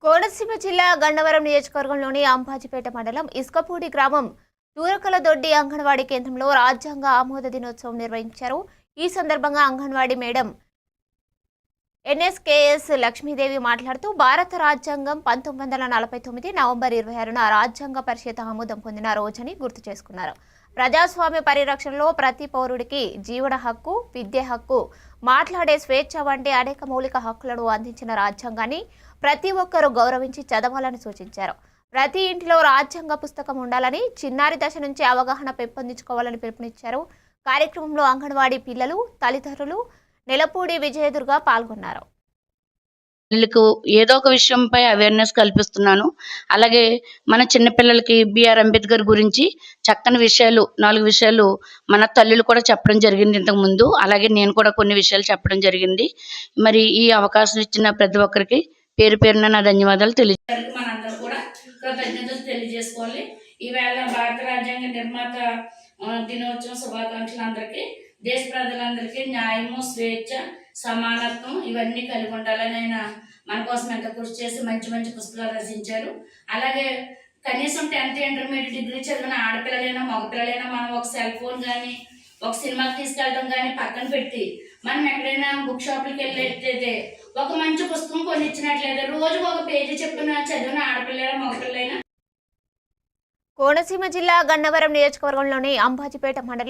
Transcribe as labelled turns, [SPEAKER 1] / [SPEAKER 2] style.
[SPEAKER 1] కోనసీమ జిల్లా గన్నవరం నియోజకవర్గంలోని అంబాజీపేట మండలం ఇసుకపూడి గ్రామం దూరకల దొడ్డి అంగన్వాడీ కేంద్రంలో రాజ్యాంగ ఆమోద దినోత్సవం నిర్వహించారు. ఈ సందర్భంగా అంగన్వాడీ మేడం ఎన్ఎస్కేఎస్ లక్ష్మీదేవి మాట్లాడుతూ భారత రాజ్యాంగం 1949 నవంబర్ 26న రాజ్యాంగ పరిషత్ ఆమోదం పొందిన రోజని గుర్తు చేసుకున్నారు. ప్రజాస్వామ్య పరిరక్షణలో ప్రతి పౌరుడికి జీవన హక్కు, విద్య హక్కు, మాట్లాడే స్వేచ్ఛ వంటి అనేక మౌలిక హక్కులను అందించిన రాజ్యాంగాన్ని ప్రతి ఒక్కరూ గౌరవించి చదవాలని సూచించారు. ప్రతి ఇంటిలో రాజ్యాంగ పుస్తకం ఉండాలని, చిన్నారి దశ నుంచి అవగాహన పెంపొందించుకోవాలని పిలుపునిచ్చారు. కార్యక్రమంలో అంగన్వాడీ పిల్లలు, తల్లిదండ్రులు, నెలపూడి విజయదుర్గ పాల్గొన్నారు.
[SPEAKER 2] పిల్లలకు ఏదో ఒక విషయంపై అవేర్నెస్ కల్పిస్తున్నాను. అలాగే మన చిన్నపిల్లలకి బిఆర్ అంబేద్కర్ గురించి చక్కని విషయాలు 4 విషయాలు మన తల్లులు కూడా చెప్పడం జరిగింది ఇంతకుముందు. అలాగే నేను కూడా కొన్ని విషయాలు చెప్పడం జరిగింది. మరి ఈ అవకాశం ఇచ్చిన ప్రతి ఒక్కరికి పేరు పేరున నా ధన్యవాదాలు
[SPEAKER 3] మనందరూ కూడా కృతజ్ఞతలు తెలియజేసుకోవాలి. ఈవేళ భారత రాజ్యాంగ నిర్మాత దినోత్సవం శుభాకాంక్షలు అందరికీ. దేశ ప్రజలందరికీ న్యాయము, స్వేచ్ఛ, సమానత్వం ఇవన్నీ కలిగి ఉండాలని ఆయన మన కోసం ఎంత కృషి చేసి మంచి మంచి పుస్తకాలు రచించారు. అలాగే కనీసం 10th ఇంటర్మీడియట్ డిగ్రీ చదివిన ఆడపిల్లలైనా మగపిల్లలైనా మనం ఒక సెల్ ఫోన్ కానీ ఒక సినిమాకి తీసుకెళ్ళడం కానీ పక్కన పెట్టి మనం ఎక్కడైనా బుక్ షాపులకి వెళ్ళేటైతే ఒక మంచి పుస్తకం కొని ఇచ్చినట్లయితే రోజుకు ఒక పేజీ చెప్పిన చదివిన ఆడపిల్లైనా మగపిల్లైనా.
[SPEAKER 1] కోనసీమ జిల్లా గన్నవరం నియోజకవర్గంలోని అంబాజీపేట మండలం